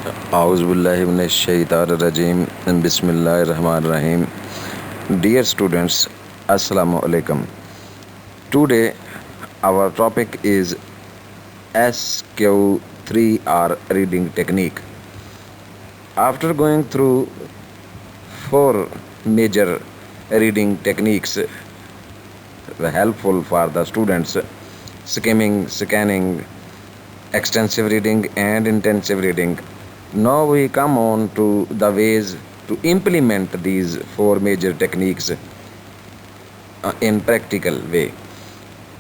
A'udhu billahi minash shaitanir rajim. Bismillahir rahmanir rahim. Dear students, Assalamu alaikum. Today our topic is SQ3R reading technique. After going through four major reading techniques helpful for the students: skimming, scanning, extensive reading and intensive reading. Now we come on to the ways to implement these four major techniques in practical way.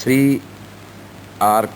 3R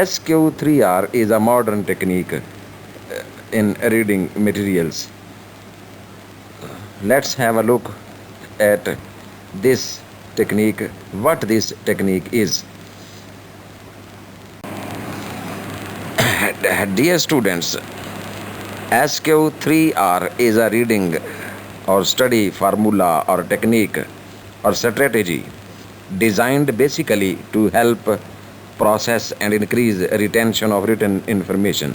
SQ3R is a modern technique in reading materials. Let's have a look at this technique, what this technique is. Dear students, SQ3R is a reading or study formula or technique or strategy designed basically to help process and increase retention of written information.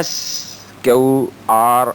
SQRR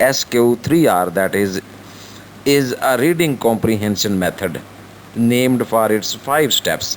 SQ3R that is a reading comprehension method named for its 5 steps.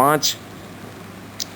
5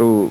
2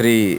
3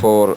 4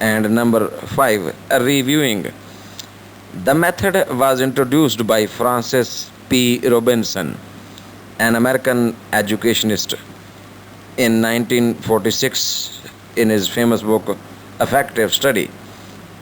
and number 5 reviewing. The method was introduced by Francis P. Robinson, an American educationist, in 1946 in his famous book Effective Study.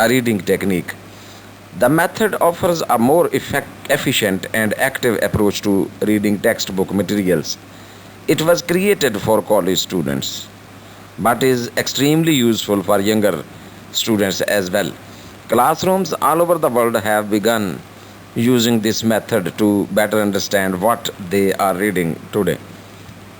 a reading technique. The method offers a more efficient and active approach to reading textbook materials. It was created for college students, but is extremely useful for younger students as well. Classrooms all over the world have begun using this method to better understand what they are reading today.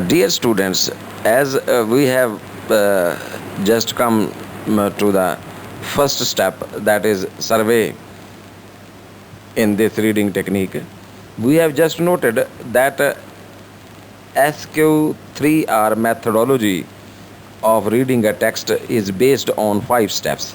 Dear students, as we have just come to the first step, that is survey in this reading technique, we have just noted that SQ3R methodology of reading a text is based on 5 steps.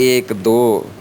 1-2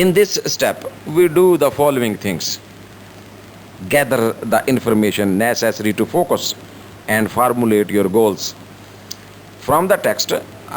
In this step, we do the following things: gather the information necessary to focus and formulate your goals. From the text,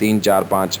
3-4-5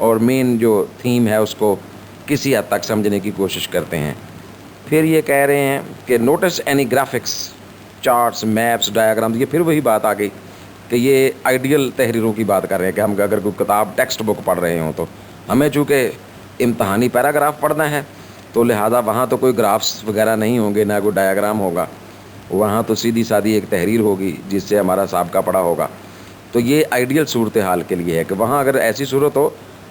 اور مین جو theme ہے اس کو کسی حد تک سمجھنے کی کوشش کرتے ہیں۔ پھر یہ کہہ رہے ہیں کہ notes any graphics, charts, maps, diagrams, یہ پھر وہی بات آ گئی کہ یہ آئیڈیل تحریروں کی بات کر رہے ہیں کہ ہم اگر کوئی کتاب ٹیکسٹ بک پڑھ رہے ہوں تو ہمیں چونکہ امتحانی پیراگراف پڑھنا ہے تو لہٰذا وہاں تو کوئی گرافس وغیرہ نہیں ہوں گے، نہ کوئی ڈایاگرام ہوگا، وہاں تو سیدھی سادھی ایک تحریر ہوگی جس سے ہمارا سابقہ پڑا ہوگا۔ تو یہ آئیڈیل صورتحال کے لیے ہے کہ وہاں اگر ایسی صورت ہو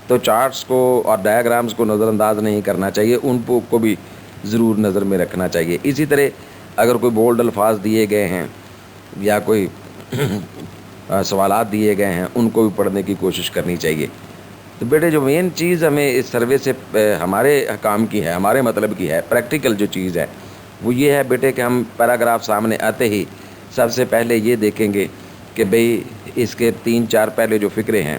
تو چارٹس کو اور ڈایاگرامز کو نظر انداز نہیں کرنا چاہیے، ان کو بھی ضرور نظر میں رکھنا چاہیے۔ اسی طرح اگر کوئی بولڈ الفاظ دیے گئے ہیں یا کوئی سوالات دیے گئے ہیں ان کو بھی پڑھنے کی کوشش کرنی چاہیے۔ تو بیٹے جو مین چیز ہمیں اس سروے سے ہمارے حکام کی ہے، ہمارے مطلب کی ہے، پریکٹیکل جو چیز ہے وہ یہ ہے بیٹے کہ ہم پیراگراف سامنے آتے ہی سب سے پہلے یہ دیکھیں گے کہ بھئی اس کے 3-4 پہلے جو فقرے ہیں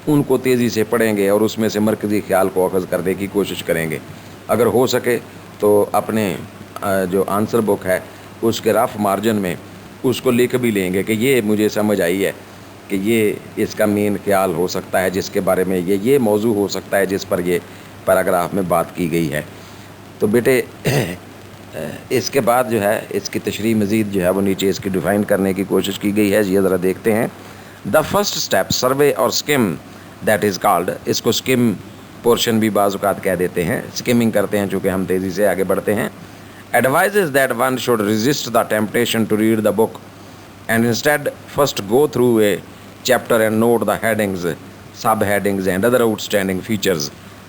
ان کو تیزی سے پڑھیں گے اور اس میں سے مرکزی خیال کو اخذ کرنے کی کوشش کریں گے۔ اگر ہو سکے تو اپنے جو آنسر بک ہے اس کے رف مارجن میں اس کو لکھ بھی لیں گے کہ یہ مجھے سمجھ آئی ہے کہ یہ اس کا مین خیال ہو سکتا ہے، جس کے بارے میں یہ موضوع ہو سکتا ہے جس پر یہ پیراگراف میں بات کی گئی ہے۔ تو بیٹے اس کے بعد جو ہے اس کی تشریح مزید جو ہے وہ نیچے اس کی ڈیفائن کرنے کی کوشش کی گئی ہے، یہ ذرا دیکھتے ہیں۔ دا فرسٹ اسٹیپ سروے اور اسکم دیٹ از کالڈ، اس کو اسکم پورشن بھی بعض اوقات کہہ دیتے ہیں، اسکمنگ کرتے ہیں چونکہ ہم تیزی سے آگے بڑھتے ہیں۔ Advises that one should resist the temptation to read the book and instead first go through a chapter and note the headings, sub-headings and other outstanding features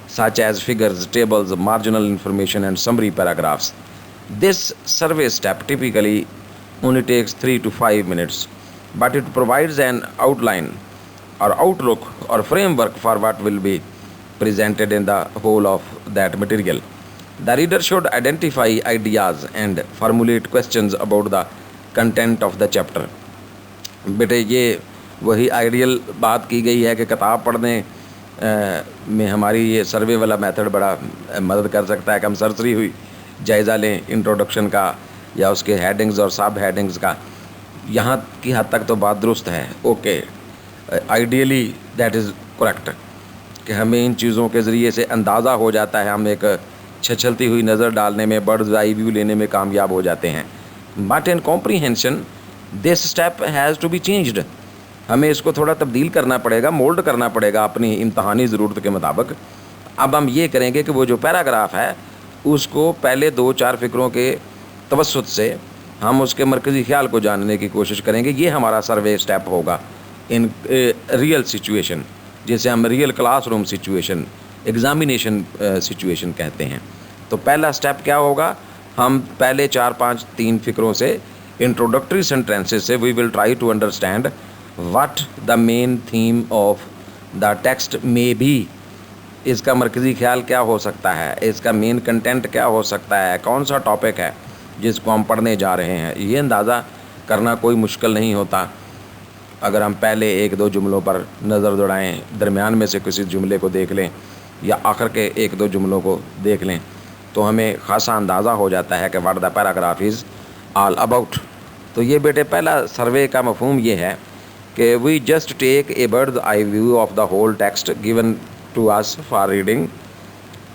such as figures, tables, marginal information and summary paragraphs. This survey step typically only takes 3 to 5 minutes, but it provides an outline or outlook or framework for what will be presented in the whole of that material. The reader should identify ideas and formulate questions about the content of the chapter. بیٹے یہ وہی ideal بات کی گئی ہے کہ کتاب پڑھنے میں ہماری یہ سروے والا میتھڈ بڑا مدد کر سکتا ہے کہ ہم سرسری ہوئی جائزہ لیں انٹروڈکشن کا یا اس کے ہیڈنگز اور سب ہیڈنگز کا۔ یہاں کی حد تک تو بات درست ہے، okay, ideally that is correct کہ ہمیں ان چیزوں کے ذریعے سے اندازہ ہو جاتا ہے، ہم ایک چھچلتی ہوئی نظر ڈالنے میں، برڈز آئی ویو لینے میں کامیاب ہو جاتے ہیں۔ But in comprehension this step has to be changed, ہمیں اس کو تھوڑا تبدیل کرنا پڑے گا، مولڈ کرنا پڑے گا اپنی امتحانی ضرورت کے مطابق۔ اب ہم یہ کریں گے کہ وہ جو پیراگراف ہے اس کو پہلے 2-4 فقروں کے توسط سے ہم اس کے مرکزی خیال کو جاننے کی کوشش کریں گے۔ یہ ہمارا سروے اسٹیپ ہوگا ان ریئل سچویشن، جسے ہم real class room situation, examination situation کہتے ہیں۔ تو پہلا اسٹیپ کیا ہوگا، ہم پہلے 4-5-3 فقروں سے انٹروڈکٹری سینٹینسز سے we will try to understand what the main theme of the text میں بی، اس کا مرکزی خیال کیا ہو سکتا ہے، اس کا مین کنٹینٹ کیا ہو سکتا ہے، کون سا ٹاپک ہے جس کو ہم پڑھنے جا رہے ہیں۔ یہ اندازہ کرنا کوئی مشکل نہیں ہوتا اگر ہم پہلے 1-2 جملوں پر نظر دوڑائیں، درمیان میں سے کسی جملے کو دیکھ لیں یا آخر کے 1-2 جملوں کو دیکھ لیں تو ہمیں خاصا اندازہ ہو جاتا ہے کہ what the paragraph is all about. تو یہ بیٹے پہلا سروے کا مفہوم یہ ہے کہ we just take a bird's eye view of the whole text given to us for reading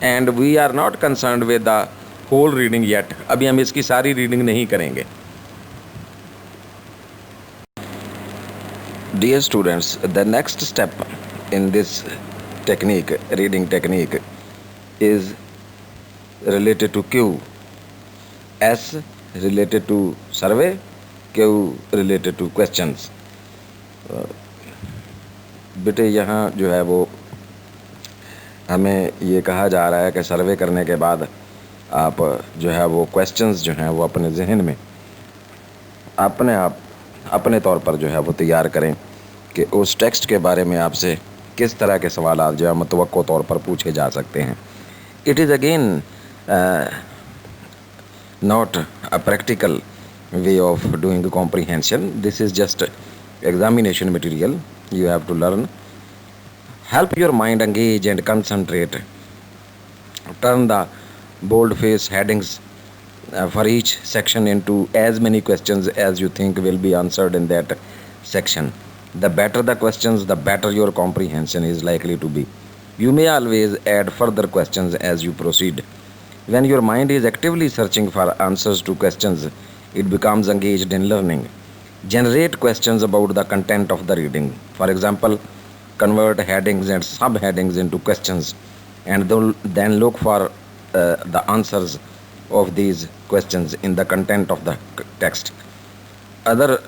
and we are not concerned with the whole reading yet, ابھی ہم اس کی ساری ریڈنگ نہیں کریں گے۔ Dear students, the next step in this technique, reading technique is related to Q, S related to survey, Q related to questions۔ بیٹے یہاں جو ہے وہ ہمیں یہ کہا جا رہا ہے کہ سروے کرنے کے بعد آپ جو ہے وہ کویسچنز جو ہیں وہ اپنے ذہن میں اپنے طور پر جو ہے وہ تیار کریں کہ اس ٹیکسٹ کے بارے میں آپ سے کس طرح کے سوالات جو ہے متوقع طور پر پوچھے جا سکتے ہیں۔ It is again not a practical way of doing comprehension. This is just examination material you have to learn. Help your mind engage and concentrate. Turn the bold-face headings for each section into as many questions as you think will be answered in that section. The better the questions, the better your comprehension is likely to be. You may always add further questions as you proceed. When your mind is actively searching for answers to questions, it becomes engaged in learning. Generate questions about the content of the reading. For example, convert headings and subheadings into questions and then look for the answers of these questions in the content of the text. Other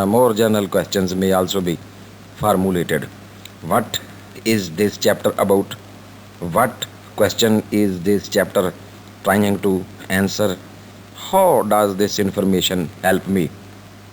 more general questions may also be formulated. What is this chapter about? What question is this chapter trying to answer? How does this information help me?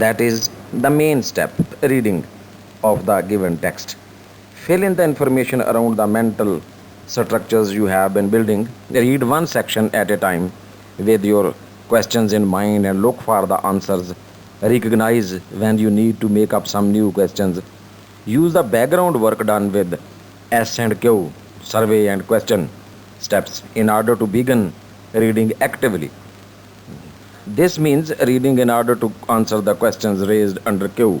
that is the main step, reading of the given text. Fill in the information around the mental structures you have been building. Read one section at a time with your questions in mind and look for the answers. Recognize when you need to make up some new questions. Use the background work done with S and Q, survey and question steps in order to begin reading actively. This means reading in order to answer the questions raised under Q.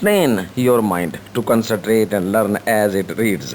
Train your mind to concentrate and learn as it reads.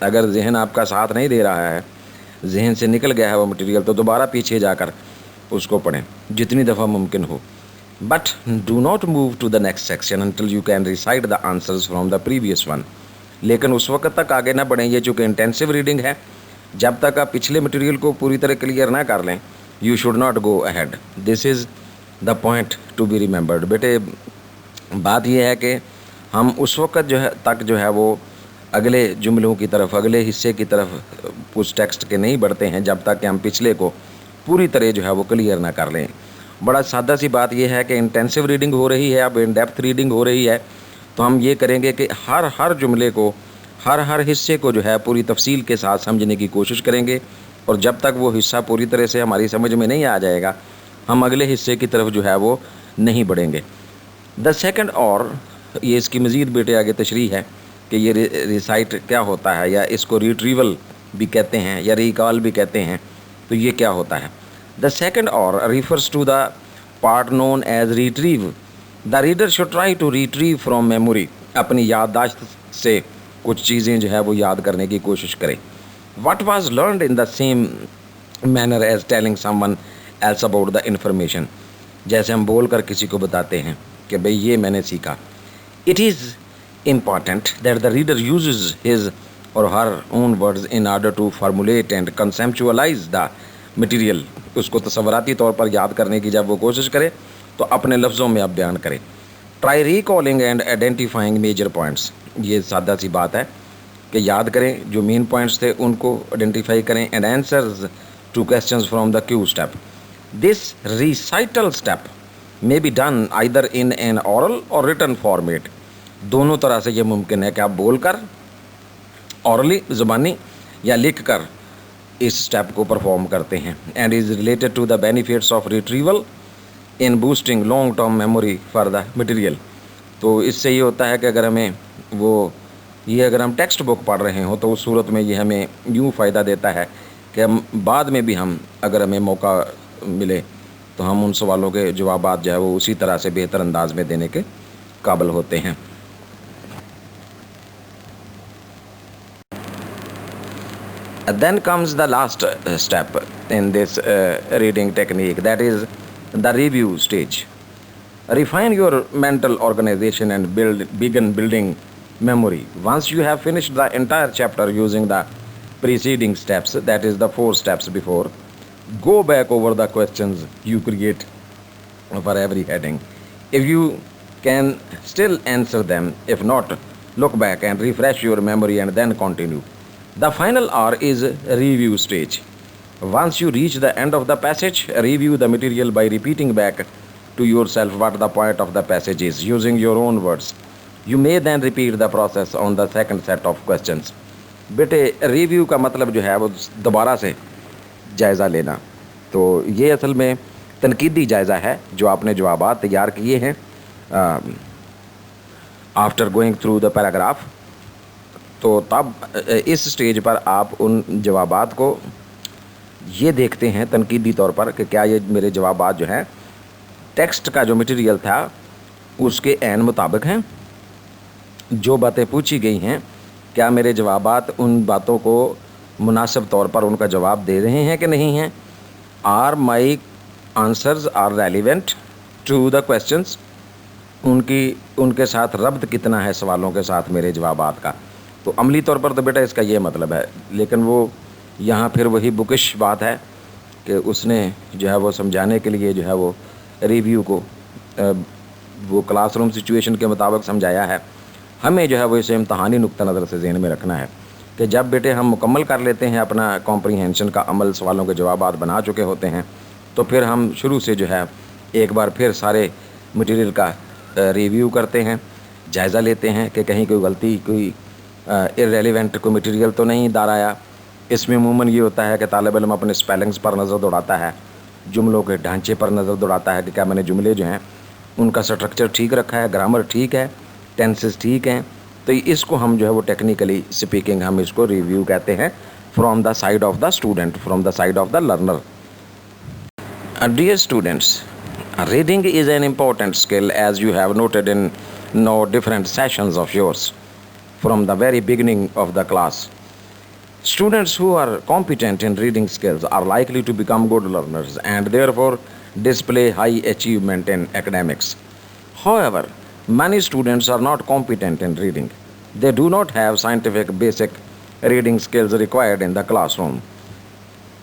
اگر ذہن آپ کا ساتھ نہیں دے رہا ہے, ذہن سے نکل گیا ہے وہ مٹیریل, تو دوبارہ پیچھے جا کر اس کو پڑھیں جتنی دفعہ ممکن ہو. But do not move to the next section until you can recite the answers from the previous one. لیکن اس وقت تک آگے نہ بڑھیں, یہ چونکہ انٹینسو ریڈنگ ہے, جب تک آپ پچھلے مٹیریل کو پوری طرح کلیئر نہ کر لیں, you should not go ahead. This is the point to be remembered. بیٹے بات یہ ہے کہ ہم اس وقت جو ہے وہ اگلے جملوں کی طرف, اگلے حصے کی طرف اس ٹیکسٹ کے نہیں بڑھتے ہیں جب تک کہ ہم پچھلے کو پوری طرح جو ہے وہ کلیئر نہ کر لیں. بڑا سادہ سی بات یہ ہے کہ انٹینسو ریڈنگ ہو رہی ہے, اب ان ڈیپتھ ریڈنگ ہو رہی ہے, تو ہم یہ کریں گے کہ ہر جملے کو, ہر حصے کو جو ہے پوری تفصیل کے ساتھ سمجھنے کی کوشش کریں گے, اور جب تک وہ حصہ پوری طرح سے ہماری سمجھ میں نہیں آ جائے گا, ہم اگلے حصے کی طرف جو ہے وہ نہیں بڑھیں گے. دا سیکنڈ, اور یہ اس کی مزید بیٹے آگے تشریح ہے کہ یہ ریسائٹ کیا ہوتا ہے, یا اس کو ریٹریول بھی کہتے ہیں یا ریکال بھی کہتے ہیں, تو یہ کیا ہوتا ہے. The second R refers to the part known as retrieve. The reader should try to retrieve from memory. اپنی یادداشت سے کچھ چیزیں جو ہے وہ یاد کرنے کی کوشش کرے. What was learned in the same manner as telling someone else about the information. جیسے ہم بول کر کسی کو بتاتے ہیں کہ بھئی یہ میں نے سیکھا. It is important that the reader uses his or her own words in order to formulate and conceptualize the material. اس کو تصوراتی طور پر یاد کرنے کی جب وہ کوشش کرے تو اپنے لفظوں میں اب بیان کرے. Try recalling and identifying major points. یہ سادہ سی بات ہے کہ یاد کریں جو مین پوائنٹس تھے ان کو آئیڈینٹیفائی کریں, and answers to questions from the Q step. This recital step may be done either in an oral or written format. دونوں طرح سے یہ ممکن ہے کہ آپ بول کر, اورلی زبانی, یا لکھ کر اس اسٹیپ کو پرفارم کرتے ہیں. and is related to the benefits of retrieval in boosting long term memory for the material. تو اس سے یہ ہوتا ہے کہ اگر ہمیں اگر ہم ٹیکسٹ بک پڑھ رہے ہوں تو اس صورت میں یہ ہمیں یوں فائدہ دیتا ہے کہ ہم بعد میں بھی اگر ہمیں موقع ملے تو ہم ان سوالوں کے جوابات جو ہے وہ اسی طرح سے بہتر انداز میں دینے کے قابل ہوتے ہیں. Then comes the last step in this reading technique, that is the review stage. Refine your mental organization and begin building memory. Once you have finished the entire chapter using the preceding steps, that is the 4 steps before, go back over the questions you create for every heading. If you can still answer them, if not, look back and refresh your memory and then continue. The final R is review stage. Once you reach the end of the passage, review the material by repeating back to yourself what the point of the passage is, using your own words. You may then repeat the process on the second set of questions. بیٹے review کا مطلب جو ہے وہ دوبارہ سے جائزہ لینا. تو یہ اصل میں تنقیدی جائزہ ہے جو آپ نے جوابات تیار کیے ہیں after going through the paragraph. تو تب اس سٹیج پر آپ ان جوابات کو یہ دیکھتے ہیں تنقیدی طور پر کہ کیا یہ میرے جوابات جو ہیں ٹیکسٹ کا جو مٹیریل تھا اس کے عین مطابق ہیں. جو باتیں پوچھی گئی ہیں کیا میرے جوابات ان باتوں کو مناسب طور پر ان کا جواب دے رہے ہیں کہ نہیں ہیں. Are my answers are relevant to the questions. ان کے ساتھ ربط کتنا ہے سوالوں کے ساتھ میرے جوابات کا. تو عملی طور پر تو بیٹا اس کا یہ مطلب ہے, لیکن وہ یہاں پھر وہی بکش بات ہے کہ اس نے جو ہے وہ سمجھانے کے لیے جو ہے وہ ریویو کو وہ کلاس روم سچویشن کے مطابق سمجھایا ہے. ہمیں جو ہے وہ اسے امتحانی نقطہ نظر سے ذہن میں رکھنا ہے کہ جب بیٹے ہم مکمل کر لیتے ہیں اپنا کمپریہنشن کا عمل, سوالوں کے جوابات بنا چکے ہوتے ہیں, تو پھر ہم شروع سے جو ہے ایک بار پھر سارے مٹیریل کا ریویو کرتے ہیں, جائزہ لیتے ہیں کہ کہیں کوئی غلطی, کوئی ارریلیونٹ کوئی مٹیریل تو نہیں دار آیا. اس میں عموماً یہ ہوتا ہے کہ طالب علم اپنے اسپیلنگز پر نظر دوڑاتا ہے, جملوں کے ڈھانچے پر نظر دوڑاتا ہے کہ کیا میں نے جملے جو ہیں ان کا اسٹرکچر ٹھیک رکھا ہے, گرامر ٹھیک ہے, ٹینسز ٹھیک ہیں. تو اس کو ہم جو ہے وہ ٹیکنیکلی اسپیکنگ ہم اس کو ریویو کہتے ہیں from the side of the student, from the side of the learner. Dear students, reading is an important skill as you have noted in no different sessions of yours from the very beginning of the class. Students who are competent in reading skills are likely to become good learners and therefore display high achievement in academics. However, many students are not competent in reading. They do not have scientific basic reading skills required in the classroom.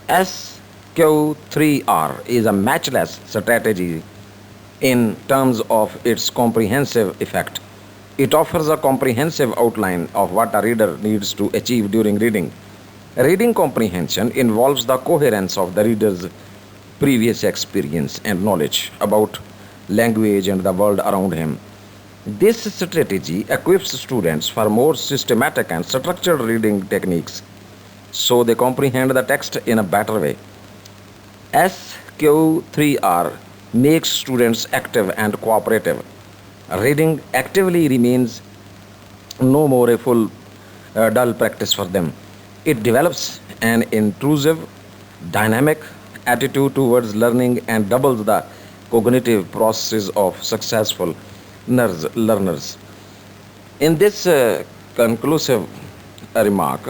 SQ3R is a matchless strategy in terms of its comprehensive effect. It offers a comprehensive outline of what a reader needs to achieve during reading. Reading comprehension involves the coherence of the reader's previous experience and knowledge about language and the world around him. This strategy equips students for more systematic and structured reading techniques so they comprehend the text in a better way. SQ3R makes students active and cooperative. Reading actively remains no more a full dull practice for them. It develops an intrusive, dynamic attitude towards learning and doubles the cognitive processes of successful learners. In this conclusive remark,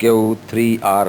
SQ3R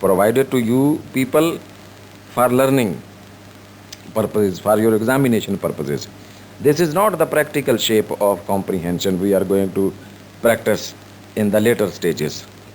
provided to you people for learning purposes, for your examination purposes. This is not the practical shape of comprehension we are going to practice in the later stages.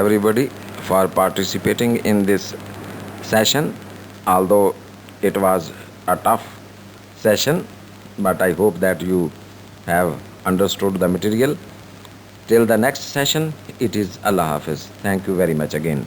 everybody for participating in this session. Although it was a tough session, but I hope that you have understood the material. Till the next session, it is Allah Hafiz. Thank you very much again.